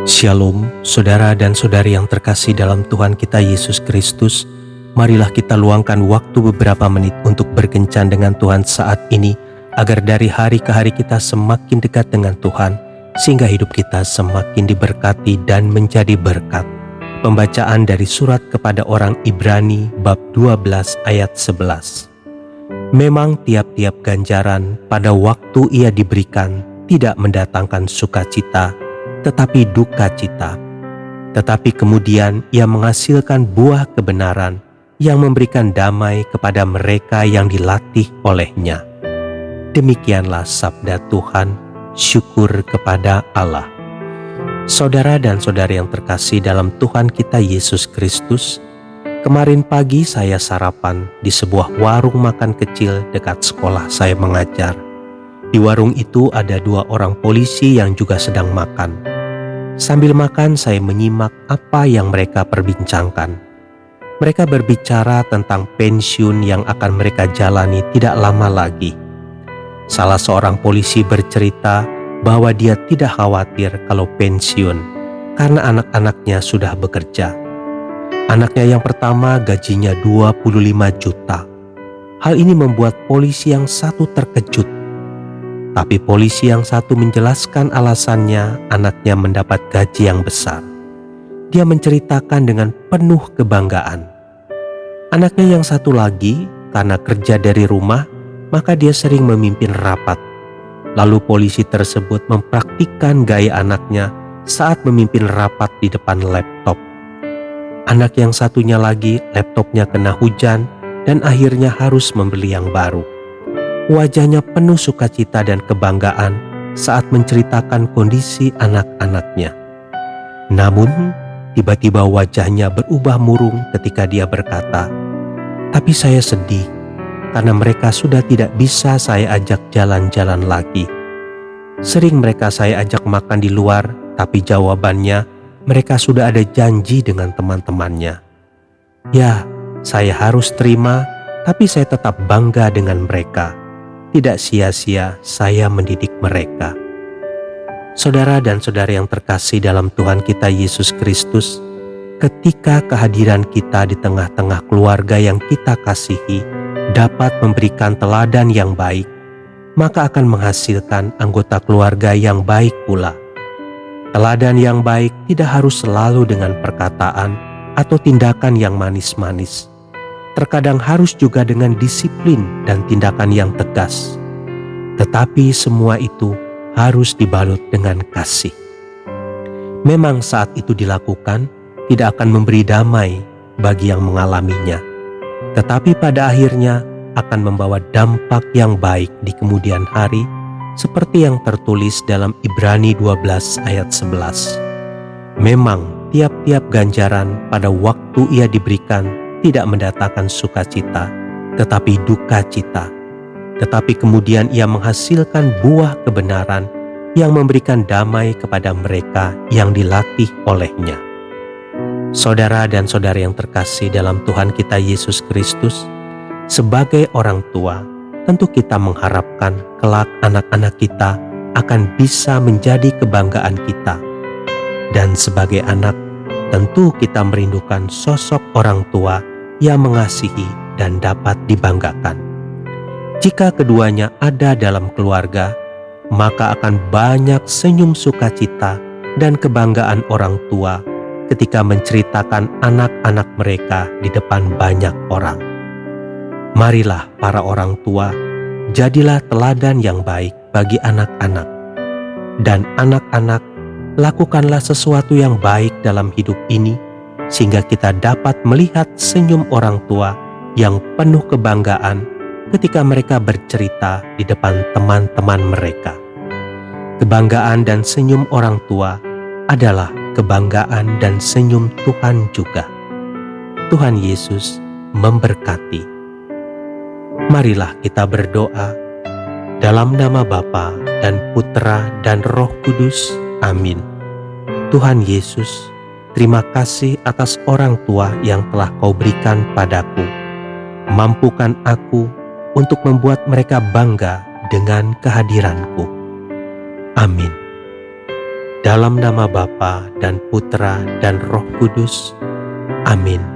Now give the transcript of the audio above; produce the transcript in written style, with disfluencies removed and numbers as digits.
Shalom, saudara dan saudari yang terkasih dalam Tuhan kita Yesus Kristus. Marilah kita luangkan waktu beberapa menit untuk berkencan dengan Tuhan saat ini, agar dari hari ke hari kita semakin dekat dengan Tuhan, sehingga hidup kita semakin diberkati dan menjadi berkat. Pembacaan dari surat kepada orang Ibrani bab 12 ayat 11. Memang tiap-tiap ganjaran pada waktu ia diberikan tidak mendatangkan sukacita, tetapi duka cita. Tetapi kemudian ia menghasilkan buah kebenaran yang memberikan damai kepada mereka yang dilatih olehnya. Demikianlah sabda Tuhan, syukur kepada Allah. Saudara dan saudari yang terkasih dalam Tuhan kita Yesus Kristus, kemarin pagi saya sarapan di sebuah warung makan kecil dekat sekolah saya mengajar. Di warung itu ada 2 orang polisi yang juga sedang makan. Sambil makan saya menyimak apa yang mereka perbincangkan. Mereka berbicara tentang pensiun yang akan mereka jalani tidak lama lagi. Salah seorang polisi bercerita bahwa dia tidak khawatir kalau pensiun karena anak-anaknya sudah bekerja. Anaknya yang pertama gajinya 25 juta. Hal ini membuat polisi yang satu terkejut. Tapi polisi yang satu menjelaskan alasannya anaknya mendapat gaji yang besar. Dia menceritakan dengan penuh kebanggaan. Anaknya yang satu lagi, karena kerja dari rumah, maka dia sering memimpin rapat. Lalu polisi tersebut mempraktikkan gaya anaknya saat memimpin rapat di depan laptop. Anak yang satunya lagi, laptopnya kena hujan dan akhirnya harus membeli yang baru. Wajahnya penuh sukacita dan kebanggaan saat menceritakan kondisi anak-anaknya. Namun, tiba-tiba wajahnya berubah murung ketika dia berkata, "Tapi saya sedih karena mereka sudah tidak bisa saya ajak jalan-jalan lagi. Sering mereka saya ajak makan di luar, tapi jawabannya mereka sudah ada janji dengan teman-temannya. Ya, saya harus terima, tapi saya tetap bangga dengan mereka. Tidak sia-sia saya mendidik mereka." Saudara dan saudari yang terkasih dalam Tuhan kita Yesus Kristus, ketika kehadiran kita di tengah-tengah keluarga yang kita kasihi dapat memberikan teladan yang baik, maka akan menghasilkan anggota keluarga yang baik pula. Teladan yang baik tidak harus selalu dengan perkataan atau tindakan yang manis-manis. Terkadang harus juga dengan disiplin dan tindakan yang tegas. Tetapi semua itu harus dibalut dengan kasih. Memang saat itu dilakukan tidak akan memberi damai bagi yang mengalaminya, tetapi pada akhirnya akan membawa dampak yang baik di kemudian hari, seperti yang tertulis dalam Ibrani 12 ayat 11. Memang tiap-tiap ganjaran pada waktu ia diberikan tidak mendatangkan sukacita, tetapi duka cita. Tetapi kemudian ia menghasilkan buah kebenaran yang memberikan damai kepada mereka yang dilatih olehnya. Saudara dan saudari yang terkasih dalam Tuhan kita Yesus Kristus, sebagai orang tua, tentu kita mengharapkan kelak anak-anak kita akan bisa menjadi kebanggaan kita. Dan sebagai anak, tentu kita merindukan sosok orang tua yang mengasihi dan dapat dibanggakan. Jika keduanya ada dalam keluarga, maka akan banyak senyum sukacita dan kebanggaan orang tua ketika menceritakan anak-anak mereka di depan banyak orang. Marilah para orang tua, jadilah teladan yang baik bagi anak-anak. Dan anak-anak, lakukanlah sesuatu yang baik dalam hidup ini, sehingga kita dapat melihat senyum orang tua yang penuh kebanggaan ketika mereka bercerita di depan teman-teman mereka. Kebanggaan dan senyum orang tua adalah kebanggaan dan senyum Tuhan juga. Tuhan Yesus memberkati. Marilah kita berdoa dalam nama Bapa dan Putra dan Roh Kudus. Amin. Tuhan Yesus, terima kasih atas orang tua yang telah Kau berikan padaku. Mampukan aku untuk membuat mereka bangga dengan kehadiranku. Amin. dalam nama Bapa dan Putra dan Roh Kudus. Amin.